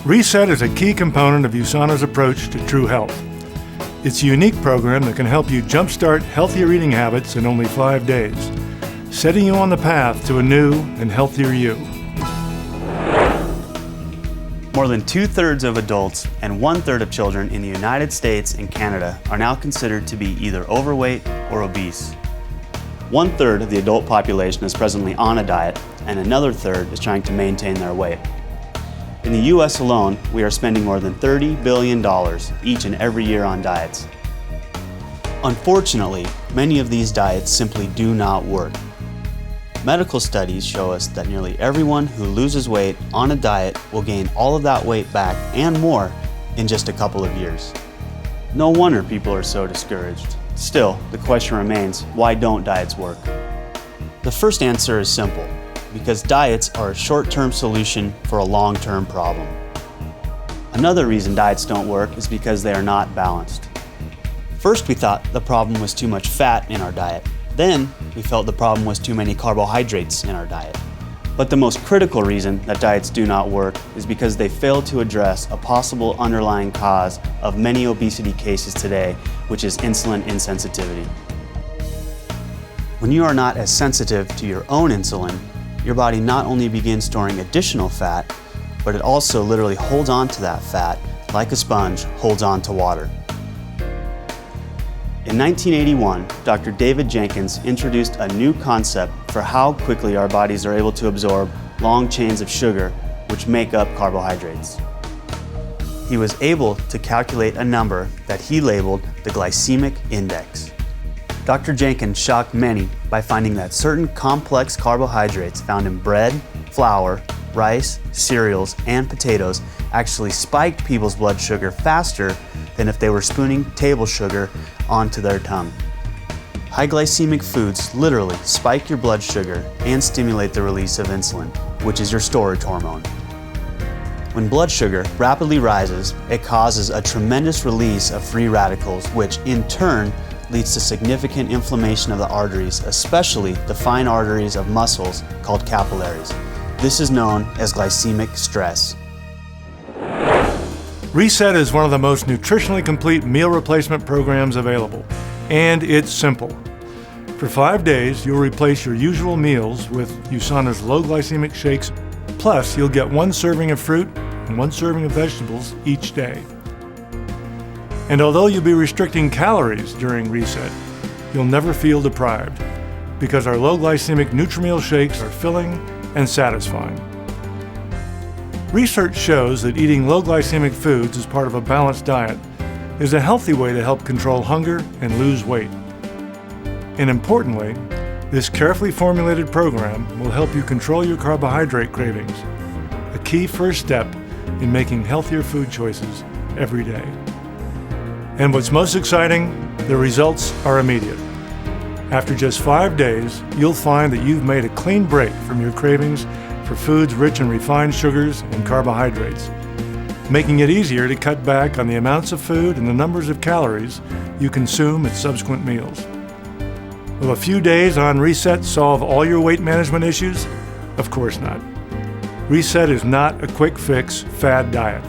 Reset is a key component of USANA's approach to true health. It's a unique program that can help you jumpstart healthier eating habits in only 5 days, setting you on the path to a new and healthier you. More than 2/3 of adults and 1/3 of children in the United States and Canada are now considered to be either overweight or obese. 1/3 of the adult population is presently on a diet, and another third is trying to maintain their weight. In the US alone, we are spending more than $30 billion each and every year on diets. Unfortunately, many of these diets simply do not work. Medical studies show us that nearly everyone who loses weight on a diet will gain all of that weight back and more in just a couple of years. No wonder people are so discouraged. Still, the question remains, why don't diets work? The first answer is simple. Because diets are a short-term solution for a long-term problem. Another reason diets don't work is because they are not balanced. First, we thought the problem was too much fat in our diet. Then, we felt the problem was too many carbohydrates in our diet. But the most critical reason that diets do not work is because they fail to address a possible underlying cause of many obesity cases today, which is insulin insensitivity. When you are not as sensitive to your own insulin, your body not only begins storing additional fat, but it also literally holds on to that fat like a sponge holds on to water. In 1981, Dr. David Jenkins introduced a new concept for how quickly our bodies are able to absorb long chains of sugar, which make up carbohydrates. He was able to calculate a number that he labeled the glycemic index. Dr. Jenkins shocked many by finding that certain complex carbohydrates found in bread, flour, rice, cereals, and potatoes actually spiked people's blood sugar faster than if they were spooning table sugar onto their tongue. High glycemic foods literally spike your blood sugar and stimulate the release of insulin, which is your storage hormone. When blood sugar rapidly rises, it causes a tremendous release of free radicals, which in turn leads to significant inflammation of the arteries, especially the fine arteries of muscles called capillaries. This is known as glycemic stress. Reset is one of the most nutritionally complete meal replacement programs available, and it's simple. For 5 days, you'll replace your usual meals with USANA's low glycemic shakes, plus you'll get 1 serving of fruit and 1 serving of vegetables each day. And although you'll be restricting calories during Reset, you'll never feel deprived because our low glycemic Nutrimeal shakes are filling and satisfying. Research shows that eating low glycemic foods as part of a balanced diet is a healthy way to help control hunger and lose weight. And importantly, this carefully formulated program will help you control your carbohydrate cravings, a key first step in making healthier food choices every day. And what's most exciting, the results are immediate. After just 5 days, you'll find that you've made a clean break from your cravings for foods rich in refined sugars and carbohydrates, making it easier to cut back on the amounts of food and the numbers of calories you consume at subsequent meals. Will a few days on Reset solve all your weight management issues? Of course not. Reset is not a quick fix fad diet.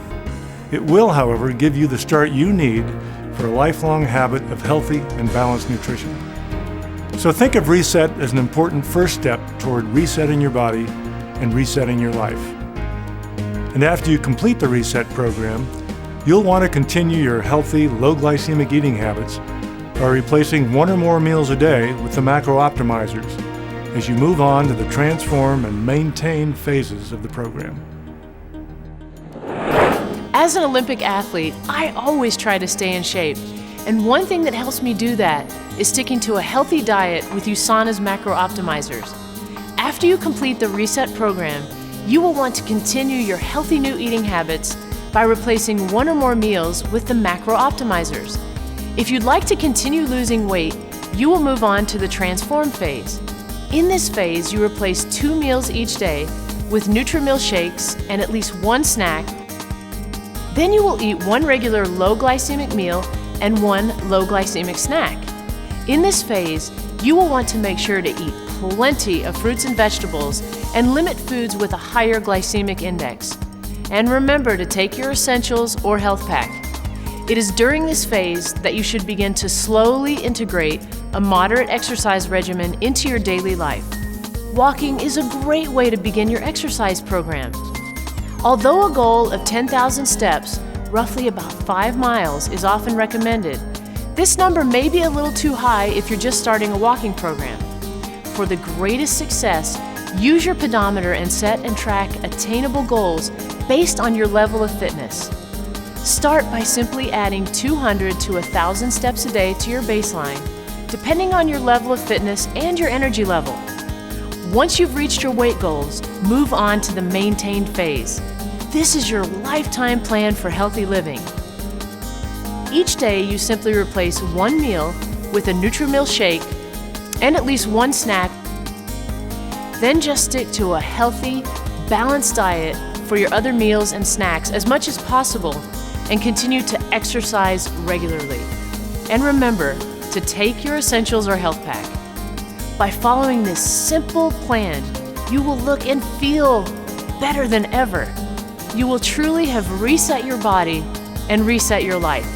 It will, however, give you the start you need for a lifelong habit of healthy and balanced nutrition. So think of Reset as an important first step toward resetting your body and resetting your life. And after you complete the Reset program, you'll want to continue your healthy, low glycemic eating habits by replacing 1 or more meals a day with the macro optimizers as you move on to the transform and maintain phases of the program. As an Olympic athlete, I always try to stay in shape. And one thing that helps me do that is sticking to a healthy diet with USANA's macro optimizers. After you complete the Reset program, you will want to continue your healthy new eating habits by replacing 1 or more meals with the macro optimizers. If you'd like to continue losing weight, you will move on to the transform phase. In this phase, you replace 2 meals each day with Nutrimeal shakes and at least 1 snack. Then you will eat 1 regular low glycemic meal and 1 low glycemic snack. In this phase, you will want to make sure to eat plenty of fruits and vegetables and limit foods with a higher glycemic index. And remember to take your essentials or health pack. It is during this phase that you should begin to slowly integrate a moderate exercise regimen into your daily life. Walking is a great way to begin your exercise program. Although a goal of 10,000 steps, roughly about 5 miles, is often recommended, this number may be a little too high if you're just starting a walking program. For the greatest success, use your pedometer and set and track attainable goals based on your level of fitness. Start by simply adding 200 to 1,000 steps a day to your baseline, depending on your level of fitness and your energy level. Once you've reached your weight goals, move on to the maintained phase. This is your lifetime plan for healthy living. Each day, you simply replace one meal with a Nutri-Mill shake and at least one snack. Then just stick to a healthy, balanced diet for your other meals and snacks as much as possible, and continue to exercise regularly. And remember to take your essentials or health pack. By following this simple plan, you will look and feel better than ever. You will truly have reset your body and reset your life.